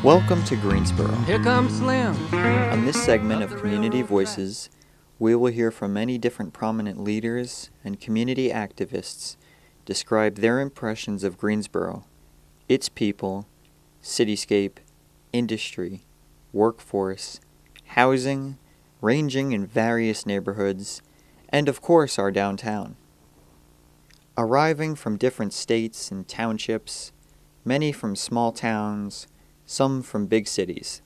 Welcome to Greensboro. Here comes Slim. On this segment of Community Voices, we will hear from many different prominent leaders and community activists describe their impressions of Greensboro, its people, cityscape, industry, workforce, housing, ranging in various neighborhoods, and of course our downtown. Arriving from different states and townships, many from small towns, some from big cities.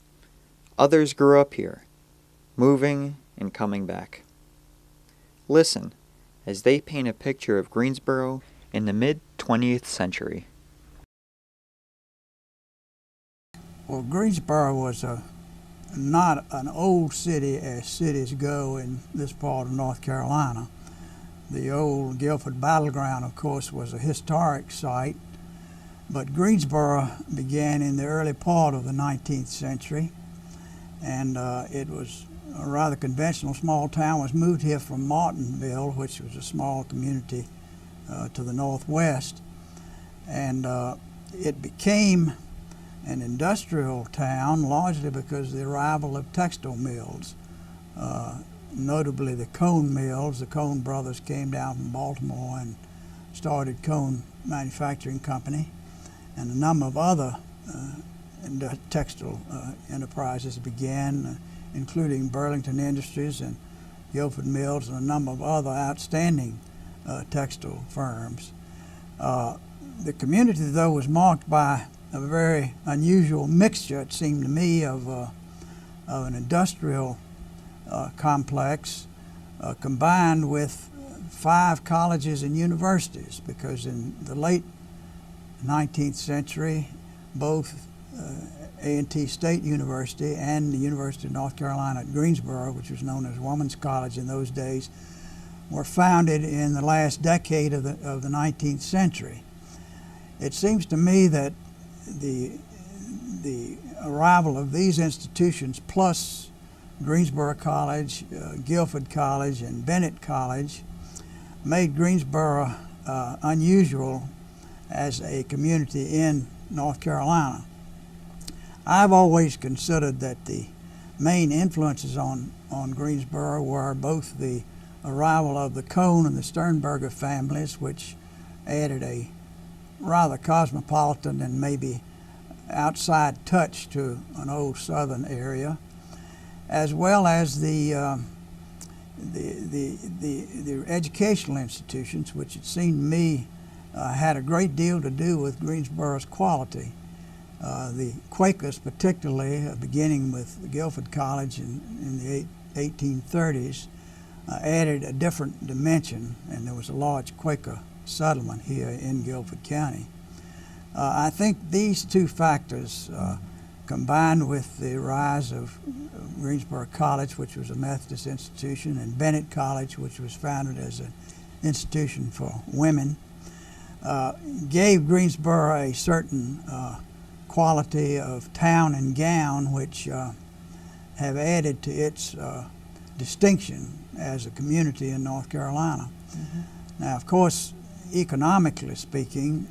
Others grew up here, moving and coming back. Listen as they paint a picture of Greensboro in the mid-20th century. Well, Greensboro was not an old city as cities go in this part of North Carolina. The old Guilford Battleground, of course, was a historic site, but Greensboro began in the early part of the 19th century, and it was a rather conventional small town. Was moved here from Martinville, which was a small community to the northwest, and it became an industrial town largely because of the arrival of textile mills, notably the Cone mills. The Cone brothers came down from Baltimore and started Cone Manufacturing Company, and a number of other textile enterprises began, including Burlington Industries and Guilford Mills and a number of other outstanding textile firms. The community, though, was marked by a very unusual mixture, it seemed to me, of an industrial complex combined with 5 colleges and universities, because in the late 19th century, both A&T State University and the University of North Carolina at Greensboro, which was known as Woman's College in those days, were founded in the last decade of the 19th century. It seems to me that the arrival of these institutions, plus Greensboro College, Guilford College, and Bennett College, made Greensboro unusual as a community in North Carolina. I've always considered that the main influences on Greensboro were both the arrival of the Cone and the Sternberger families, which added a rather cosmopolitan and maybe outside touch to an old southern area, as well as the educational institutions, which it seemed to me had a great deal to do with Greensboro's quality. The Quakers, particularly, beginning with Guilford College in the 1830s, added a different dimension, and there was a large Quaker settlement here in Guilford County. I think these two factors, combined with the rise of Greensboro College, which was a Methodist institution, and Bennett College, which was founded as an institution for women, gave Greensboro a certain quality of town and gown, which have added to its distinction as a community in North Carolina. Mm-hmm. Now, of course, economically speaking,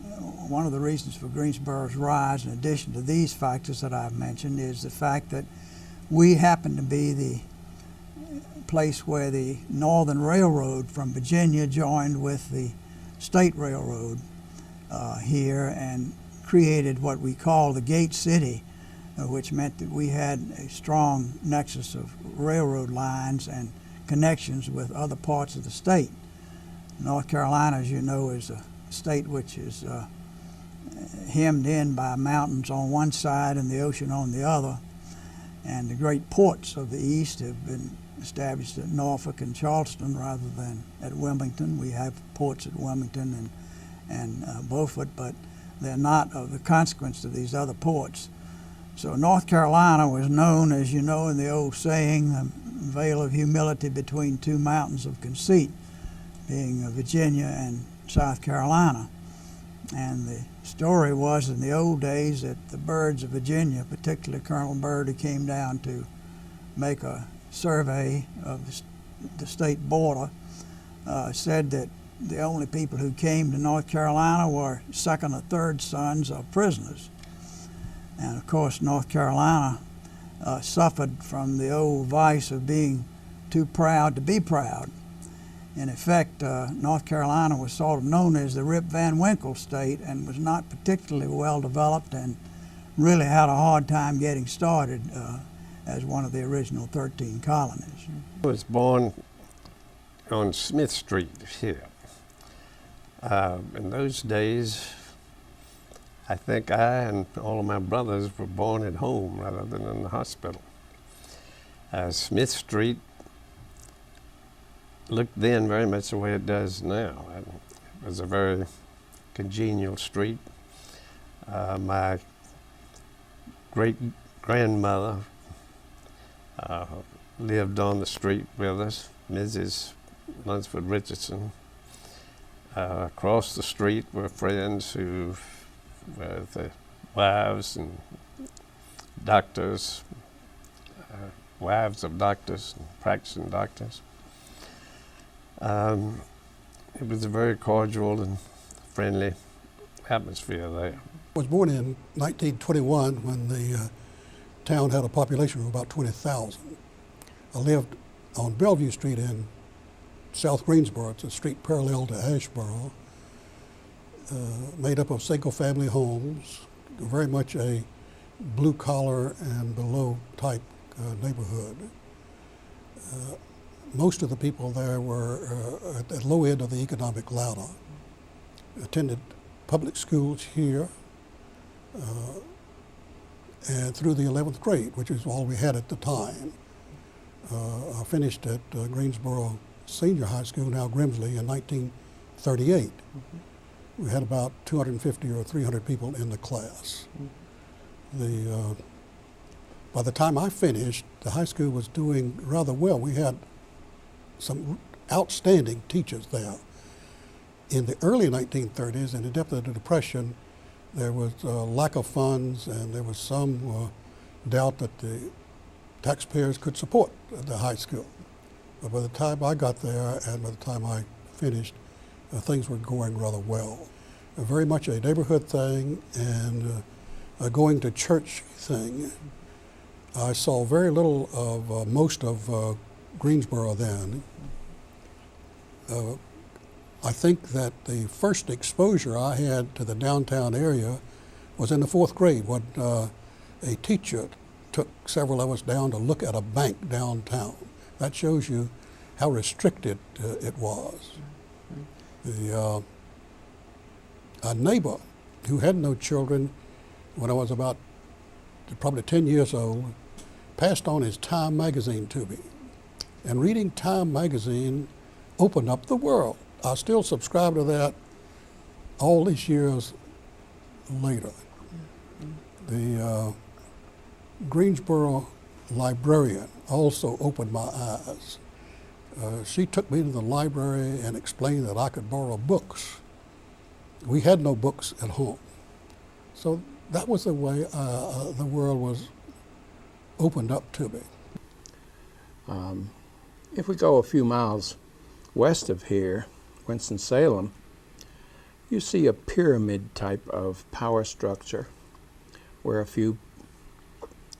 one of the reasons for Greensboro's rise, in addition to these factors that I've mentioned, is the fact that we happen to be the place where the Northern Railroad from Virginia joined with the State Railroad here and created what we call the Gate City, which meant that we had a strong nexus of railroad lines and connections with other parts of the state. North Carolina, as you know, is a state which is hemmed in by mountains on one side and the ocean on the other, and the great ports of the east have been established at Norfolk and Charleston rather than at Wilmington. We have ports at Wilmington and Beaufort, but they're not of the consequence of these other ports. So North Carolina was known, as you know, in the old saying, the vale of humility between two mountains of conceit, being Virginia and South Carolina. And the story was in the old days that the Byrds of Virginia, particularly Colonel Byrd, who came down to make a survey of the state border, said that the only people who came to North Carolina were second or third sons of prisoners. And of course, North Carolina suffered from the old vice of being too proud to be proud. In effect, North Carolina was sort of known as the Rip Van Winkle state and was not particularly well developed and really had a hard time getting started as one of the original 13 colonies. I was born on Smith Street here. In those days, I think I and all of my brothers were born at home rather than in the hospital. Smith Street looked then very much the way it does now. It was a very congenial street. My great-grandmother lived on the street with us, Mrs. Lunsford Richardson. Across the street were friends who were the wives and doctors, wives of doctors and practicing doctors. It was a very cordial and friendly atmosphere there. I was born in 1921 when the town had a population of about 20,000. I lived on Bellevue Street in South Greensboro. It's a street parallel to Asheboro, made up of single-family homes, very much a blue-collar and below type neighborhood. Most of the people there were at the low end of the economic ladder, attended public schools here, and through the 11th grade, which is all we had at the time. I finished at Greensboro Senior High School, now Grimsley, in 1938. We had about 250 or 300 people in the class. By the time I finished, the high school was doing rather well. We had some outstanding teachers there. In the early 1930s, in the depth of the Depression, there was a lack of funds, and there was some doubt that the taxpayers could support the high school. But by the time I got there and by the time I finished, things were going rather well. Very much a neighborhood thing and a going to church thing. I saw very little of most of Greensboro then. I think that the first exposure I had to the downtown area was in the 4th grade when a teacher took several of us down to look at a bank downtown. That shows you how restricted it was. A neighbor who had no children when I was about probably 10 years old passed on his Time magazine to me. And reading Time magazine opened up the world. I still subscribe to that all these years later. The Greensboro librarian also opened my eyes. She took me to the library and explained that I could borrow books. We had no books at home. So that was the way the world was opened up to me. If we go a few miles west of here, Winston-Salem, you see a pyramid type of power structure where a few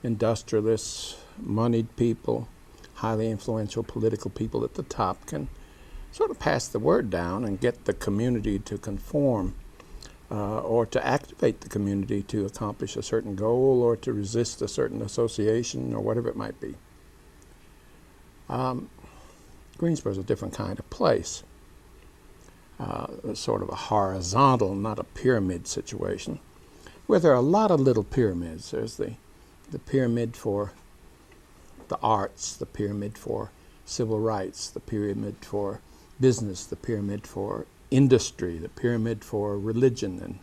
industrialists, moneyed people, highly influential political people at the top can sort of pass the word down and get the community to conform or to activate the community to accomplish a certain goal or to resist a certain association or whatever it might be. Greensboro is a different kind of place. Sort of a horizontal, not a pyramid situation, where there are a lot of little pyramids. There's the pyramid for the arts, the pyramid for civil rights, the pyramid for business, the pyramid for industry, the pyramid for religion and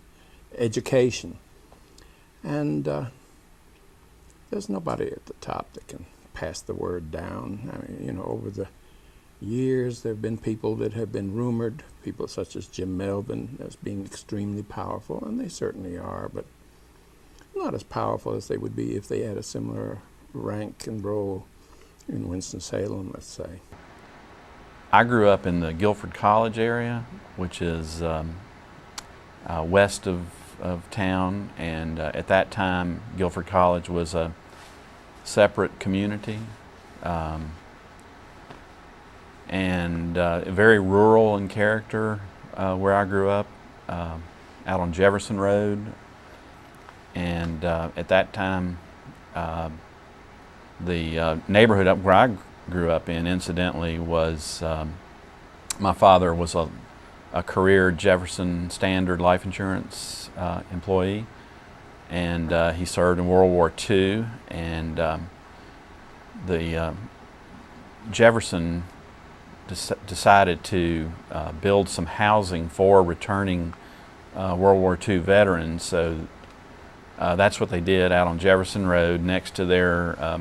education. And there's nobody at the top that can pass the word down. I mean, you know, over the years there have been people that have been rumored, people such as Jim Melvin, as being extremely powerful, and they certainly are, but not as powerful as they would be if they had a similar rank and role in Winston-Salem, let's say. I grew up in the Guilford College area, which is west of of town, and at that time Guilford College was a separate community, and very rural in character where I grew up, out on Jefferson Road. And at that time, the neighborhood up where I grew up in, incidentally, was my father was a career Jefferson Standard life insurance employee, and he served in World War II. And the Jefferson decided to build some housing for returning World War II veterans. So that's what they did out on Jefferson Road next to their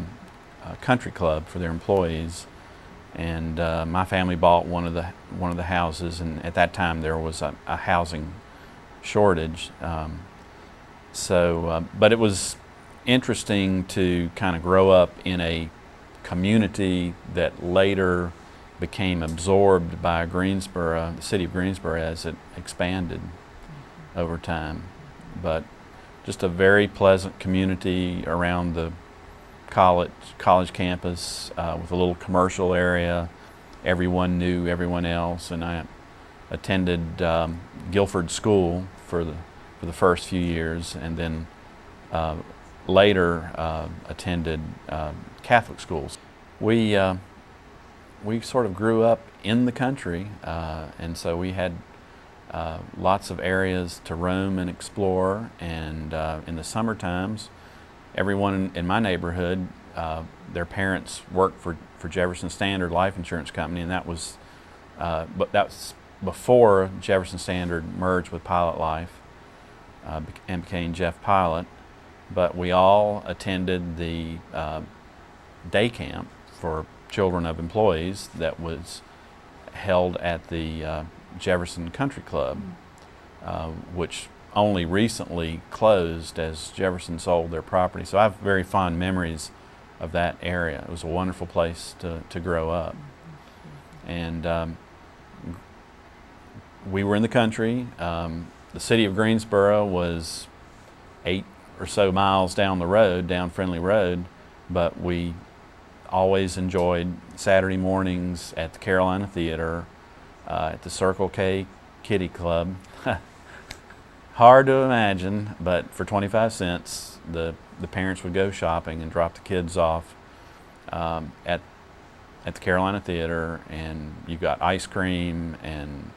country club for their employees. And my family bought one of the houses, and at that time there was a housing shortage. But it was interesting to kind of grow up in a community that later became absorbed by Greensboro, the city of Greensboro, as it expanded over time. But just a very pleasant community around the college campus, with a little commercial area. Everyone knew everyone else, and I attended Guilford School for the first few years, and then later attended Catholic schools. We sort of grew up in the country, and so we had lots of areas to roam and explore. And in the summer times, everyone in my neighborhood, their parents worked for Jefferson Standard Life Insurance Company, and that was before Jefferson Standard merged with Pilot Life and became Jeff Pilot. But we all attended the day camp for children of employees that was held at the Jefferson Country Club, which only recently closed as Jefferson sold their property. So I have very fond memories of that area. It was a wonderful place to grow up. And we were in the country. The city of Greensboro was 8 or so miles down the road, down Friendly Road, but we always enjoyed Saturday mornings at the Carolina Theater, at the Circle K Kitty Club. Hard to imagine, but for 25 cents, the parents would go shopping and drop the kids off at the Carolina Theater, and you got ice cream and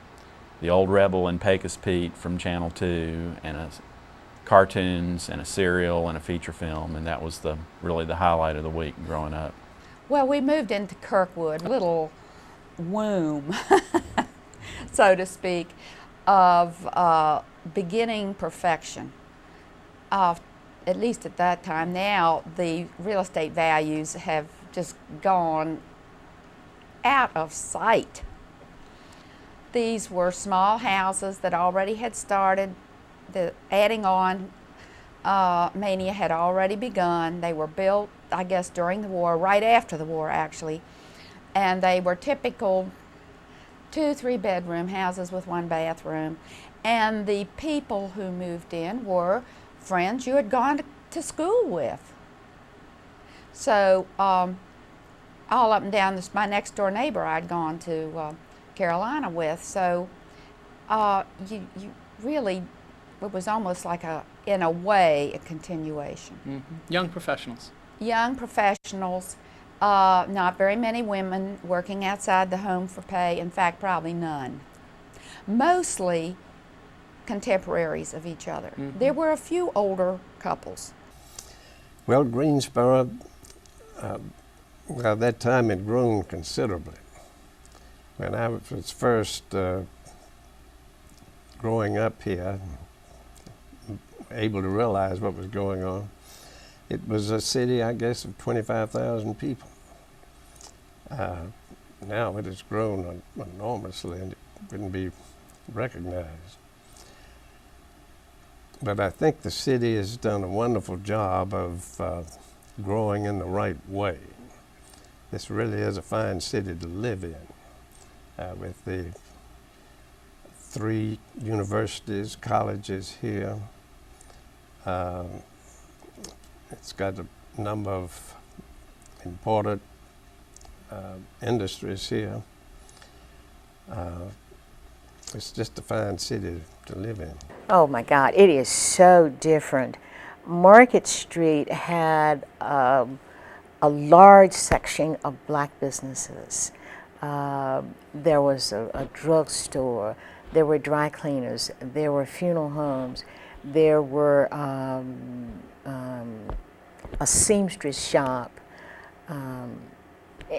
the Old Rebel and Pecos Pete from Channel 2, and cartoons and a cereal and a feature film, and that was really the highlight of the week growing up. Well, we moved into Kirkwood, a little womb, so to speak, of beginning perfection. At least at that time. Now the real estate values have just gone out of sight. These were small houses that already had started. The adding on mania had already begun. They were built, I guess, during the war, right after the war actually, and they were typical 2-3 bedroom houses with 1 bathroom. And the people who moved in were friends you had gone to school with. So all up and down my next door neighbor I'd gone to Carolina with. So you really, it was almost like in a way, a continuation. Mm-hmm. Young professionals. Young professionals, not very many women working outside the home for pay. In fact, probably none. Mostly contemporaries of each other. Mm-hmm. There were a few older couples. Well, Greensboro, at that time had grown considerably. When I was first growing up here, able to realize what was going on, it was a city, I guess, of 25,000 people. Now it has grown enormously and it couldn't be recognized. But I think the city has done a wonderful job of growing in the right way. This really is a fine city to live in, with the 3 universities, colleges here, It's got a number of important industries here. It's just a fine city to live in. Oh my God, it is so different. Market Street had a large section of black businesses. There was a drugstore, there were dry cleaners, there were funeral homes, there were a seamstress shop,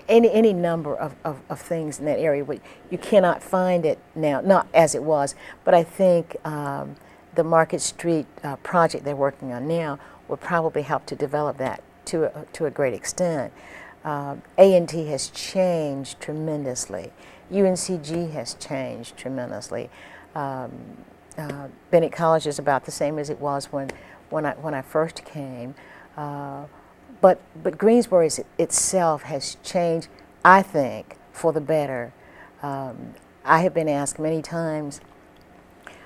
any number of things in that area. You cannot find it now, not as it was, but I think the Market Street project they're working on now will probably help to develop that to a great extent. A&T has changed tremendously. UNCG has changed tremendously. Bennett College is about the same as it was when I first came. But Greensboro itself has changed, I think, for the better. I have been asked many times,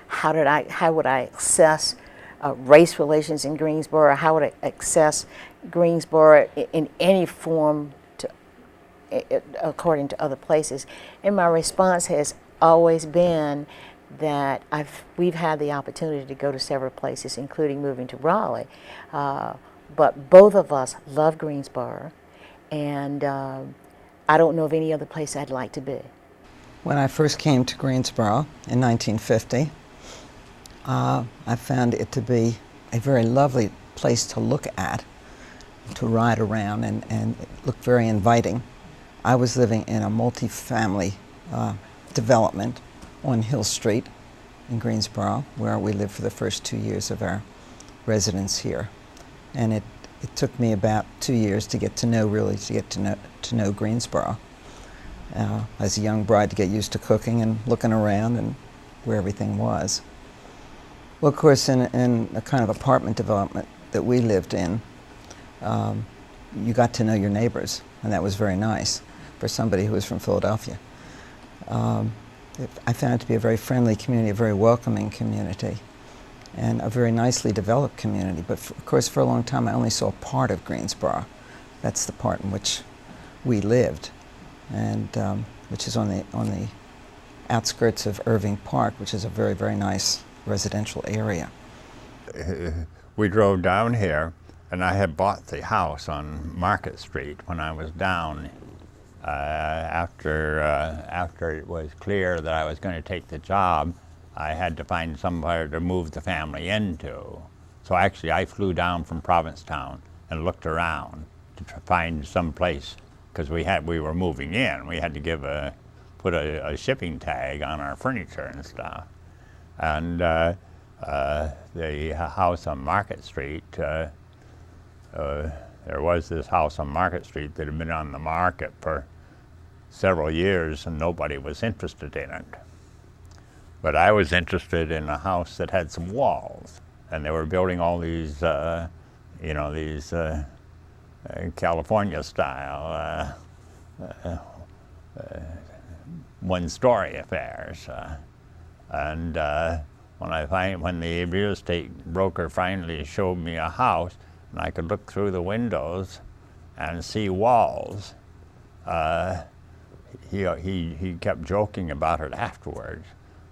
how would I assess race relations in Greensboro? How would I assess Greensboro in any form according to other places? And my response has always been that we've had the opportunity to go to several places, including moving to Raleigh. But both of us love Greensboro, and I don't know of any other place I'd like to be. When I first came to Greensboro in 1950, I found it to be a very lovely place to look at, to ride around, and it looked very inviting. I was living in a multi-family development on Hill Street in Greensboro, where we lived for the first 2 years of our residence here. And it took me about 2 years to get to know Greensboro. As a young bride, to get used to cooking and looking around and where everything was. Well, of course, in a kind of apartment development that we lived in, you got to know your neighbors, and that was very nice for somebody who was from Philadelphia. I found it to be a very friendly community, a very welcoming community, and a very nicely developed community. But of course, for a long time, I only saw part of Greensboro. That's the part in which we lived, and which is on the outskirts of Irving Park, which is a very, very nice residential area. We drove down here, and I had bought the house on Market Street when I was down. After it was clear that I was going to take the job, I had to find somewhere to move the family into. So actually, I flew down from Provincetown and looked around to find some place, because we were moving in. We had to put a shipping tag on our furniture and stuff. And the house on Market Street, there was this house on Market Street that had been on the market for several years, and nobody was interested in it. But I was interested in a house that had some walls, and they were building all these, these California-style one-story affairs. And when the real estate broker finally showed me a house, and I could look through the windows and see walls, he kept joking about it afterwards,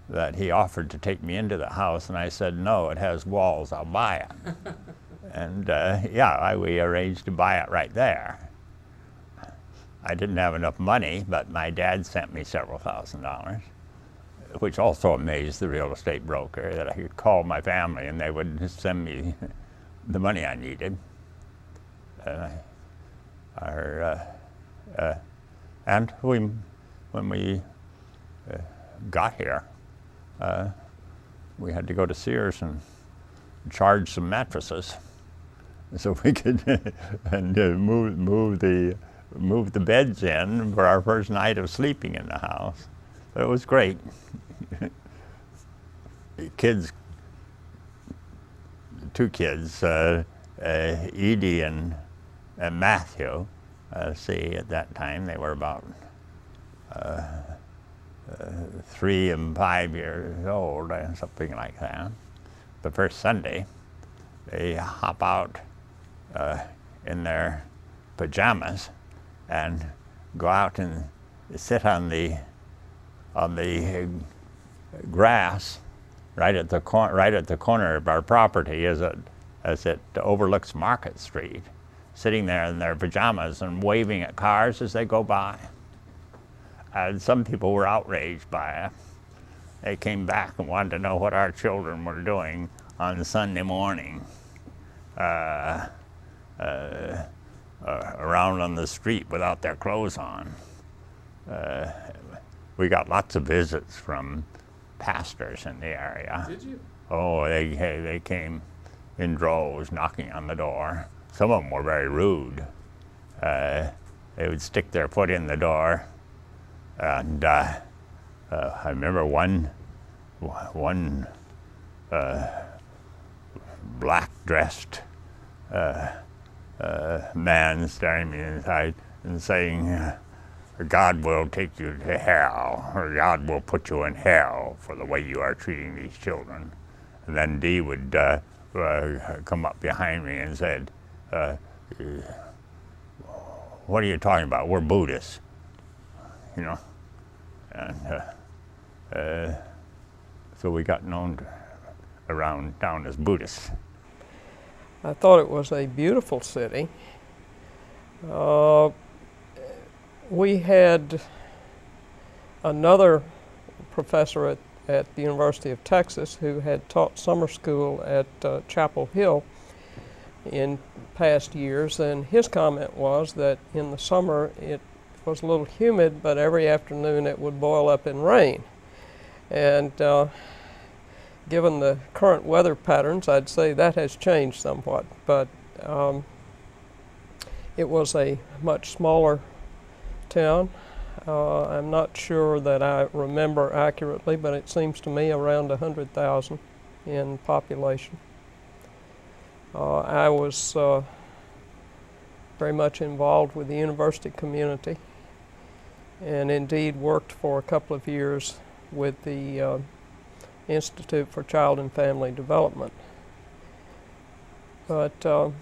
that he offered to take me into the house, and I said, no, it has walls, I'll buy it. And we arranged to buy it right there. I didn't have enough money, but my dad sent me several $1,000s, which also amazed the real estate broker, that I could call my family and they would send me the money I needed. And when we got here, we had to go to Sears and charge some mattresses so we could move the beds in for our first night of sleeping in the house. It was great. Two kids, Edie and Matthew, at that time they were about 3 and 5 years old, something like that. The first Sunday, they hop out in their pajamas and go out and sit on the grass right at the corner of our property as it overlooks Market Street, sitting there in their pajamas and waving at cars as they go by. And some people were outraged by it. They came back and wanted to know what our children were doing on Sunday morning around on the street without their clothes on. We got lots of visits from pastors in the area. Did you? Oh, they came in droves knocking on the door. Some of them were very rude. They would stick their foot in the door, and I remember one black-dressed man staring me inside and saying, "God will take you to hell, or God will put you in hell for the way you are treating these children." And then Dee would come up behind me and said, "What are you talking about? We're Buddhists," you know. And so we got known around town as Buddhists. I thought it was a beautiful city. We had another professor at the University of Texas who had taught summer school at Chapel Hill in past years, and his comment was that in the summer it was a little humid, but every afternoon it would boil up in rain. And given the current weather patterns, I'd say that has changed somewhat, but it was a much smaller town. I'm not sure that I remember accurately, but it seems to me around 100,000 in population. I was very much involved with the university community, and indeed worked for a couple of years with the Institute for Child and Family Development. But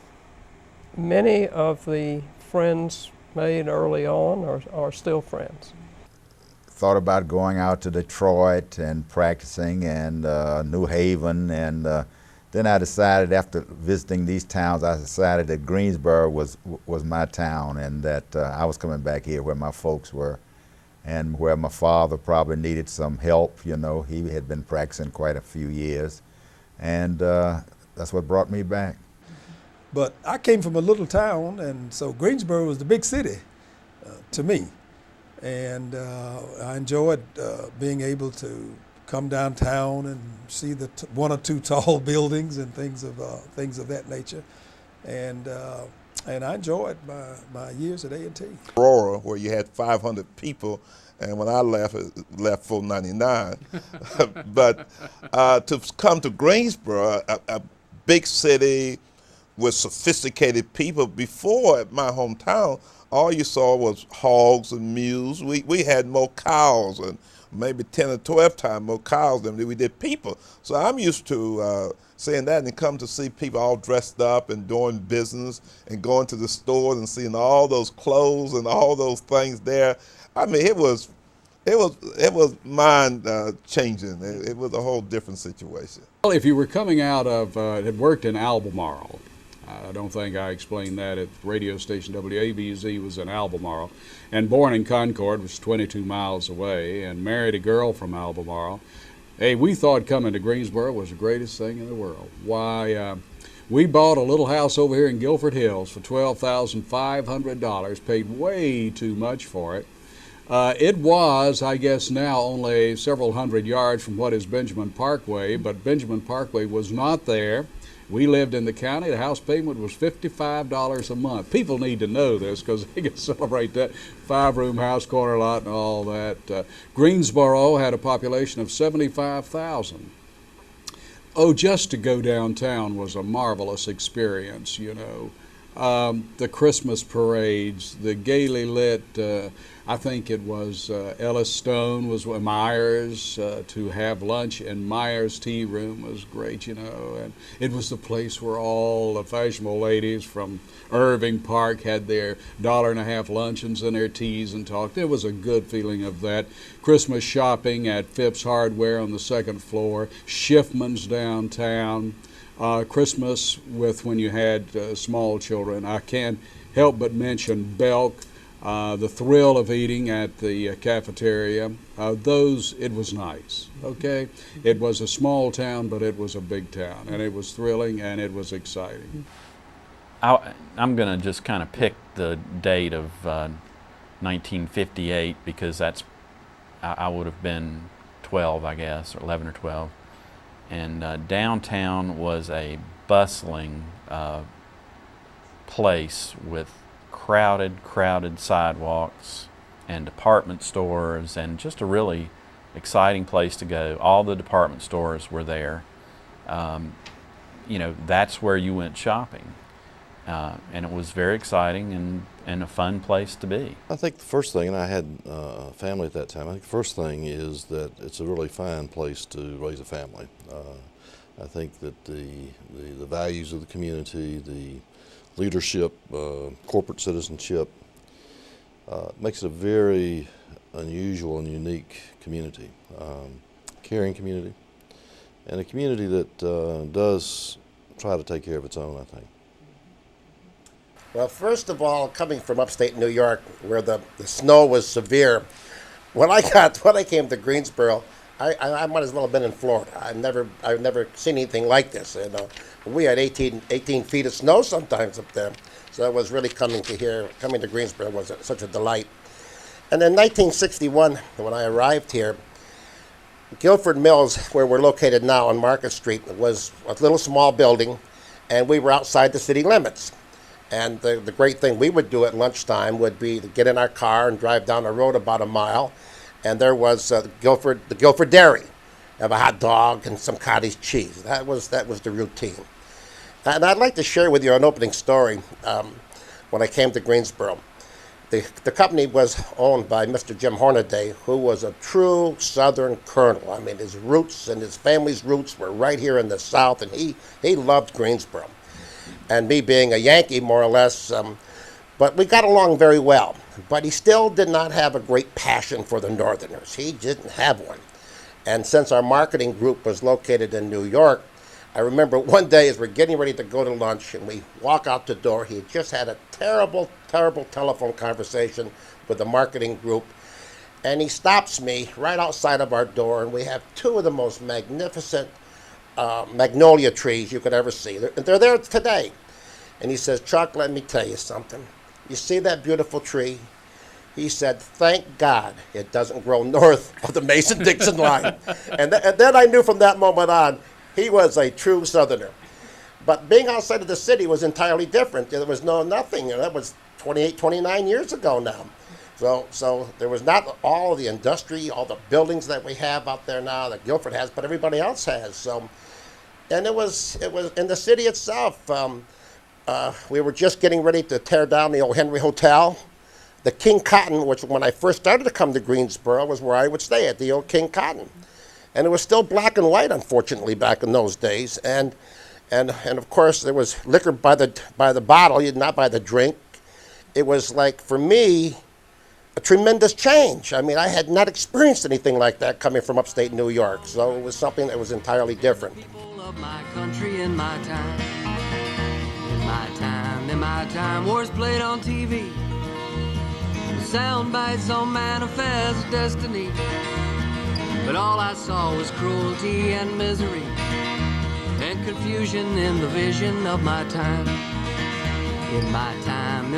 many of the friends made early on are still friends. Thought about going out to Detroit and practicing, and New Haven, and then I decided, after visiting these towns, I decided that Greensboro was my town, and that I was coming back here where my folks were, and where my father probably needed some help. You know, he had been practicing quite a few years, and that's what brought me back. But I came from a little town, and so Greensboro was the big city to me. And I enjoyed being able to come downtown and see the one or two tall buildings and things of that nature. And I enjoyed my years at A&T. Aurora, where you had 500 people, and when I left 499. But to come to Greensboro, a big city with sophisticated people. Before, at my hometown, all you saw was hogs and mules. We had more cows, and maybe 10 or 12 times more cows than we did people. So I'm used to seeing that, and come to see people all dressed up and doing business and going to the stores and seeing all those clothes and all those things there. I mean, it was mind changing. It was a whole different situation. Well, if you were coming out of, had worked in Albemarle, I don't think I explained that at the radio station WABZ was in Albemarle, and born in Concord, was 22 miles away, and married a girl from Albemarle. Hey, we thought coming to Greensboro was the greatest thing in the world. Why, we bought a little house over here in Guilford Hills for $12,500, paid way too much for it. It was, I guess now, only several hundred yards from what is Benjamin Parkway, but Benjamin Parkway was not there. We lived in the county. The house payment was $55 a month. People need to know this because they can celebrate that 5-room house, corner lot, and all that. Greensboro had a population of 75,000. Oh, just to go downtown was a marvelous experience, you know. The Christmas parades, the gaily lit, I think it was Ellis Stone was with Myers to have lunch in Myers' tea room was great, you know, and it was the place where all the fashionable ladies from Irving Park had their $1.50 luncheons and their teas and talked. There was a good feeling of that. Christmas shopping at Phipps Hardware on the second floor, Schiffman's downtown. Christmas with when you had small children. I can't help but mention Belk, the thrill of eating at the cafeteria. It was nice, okay? It was a small town, but it was a big town, and it was thrilling and it was exciting. I'm going to just kind of pick the date of 1958 because I would have been 12, I guess, or 11 or 12. And downtown was a bustling place with crowded sidewalks and department stores, and just a really exciting place to go. All the department stores were there. You know, that's where you went shopping. And it was very exciting and a fun place to be. I think the first thing, and I had a family at that time, I think the first thing is that it's a really fine place to raise a family. I think that the values of the community, the leadership, corporate citizenship, makes it a very unusual and unique community, caring community, and a community that does try to take care of its own, I think. Well, first of all, coming from upstate New York, where the snow was severe, when I came to Greensboro, I might as well have been in Florida. I've never seen anything like this. You know, we had 18 feet of snow sometimes up there, so it was really coming to Greensboro was such a delight. And in 1961, when I arrived here, Guilford Mills, where we're located now on Market Street, was a little small building, and we were outside the city limits. And the great thing we would do at lunchtime would be to get in our car and drive down the road about a mile, and there was the Guilford Dairy. Have a hot dog and some cottage cheese. That was the routine. And I'd like to share with you an opening story. When I came to Greensboro, the company was owned by Mr. Jim Hornaday, who was a true Southern colonel. I mean, his roots and his family's roots were right here in the South, and he loved Greensboro. And me being a Yankee, more or less, but we got along very well. But he still did not have a great passion for the Northerners. He didn't have one. And since our marketing group was located in New York, I remember one day as we're getting ready to go to lunch and we walk out the door, he had just had a terrible, terrible telephone conversation with the marketing group. And he stops me right outside of our door, and we have two of the most magnificent magnolia trees you could ever see. They're there today. And he says, "Chuck, let me tell you something. You see that beautiful tree?" He said, "Thank God it doesn't grow north of the Mason-Dixon line." And then I knew from that moment on, he was a true Southerner. But being outside of the city was entirely different. There was nothing. And that was 28, 29 years ago now. So there was not all the industry, all the buildings that we have out there now that Guilford has, but everybody else has. So, and it was in the city itself. We were just getting ready to tear down the old Henry Hotel. The King Cotton, which when I first started to come to Greensboro, was where I would stay at, the old King Cotton. And it was still black and white, unfortunately, back in those days. And of course, there was liquor by the bottle, not by the drink. It was like, for me, a tremendous change. I mean, I had not experienced anything like that coming from upstate New York, so it was something that was entirely different. People of my country in my time. In my time, wars played on TV. Sound bites on manifest destiny. But all I saw was cruelty and misery, and confusion in the vision of my time. In my time,